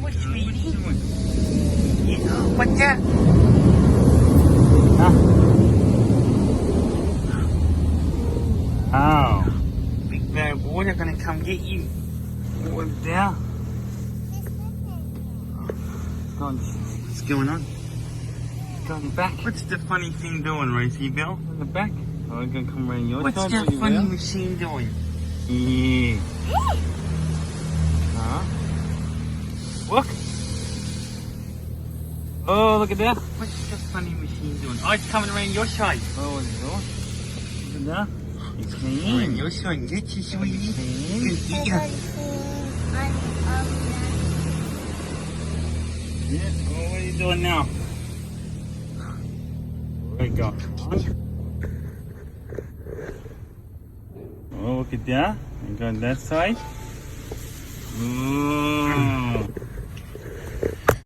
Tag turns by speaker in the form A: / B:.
A: shower, sweetie. Yeah, what's that?
B: Wow.
A: Big bad water gonna come get you.
B: What's there? What's going on? Go on your back.
A: What's the funny thing doing, Rosie Bill?
B: On the back. Oh, I'm gonna come around your
A: What's
B: side.
A: that funny machine doing?
B: Yeah. Huh? Look. Oh, look at that.
A: What's the funny machine doing? Oh, it's coming around your side.
B: Oh, it's yours. Look at that. It's
A: Around
B: clean.
A: your side. Get you, sweetie.
B: Clean.
A: Good eat ya.
B: Yeah. Oh, what are you doing now? Where you go? Oh, look at that. And go on that side.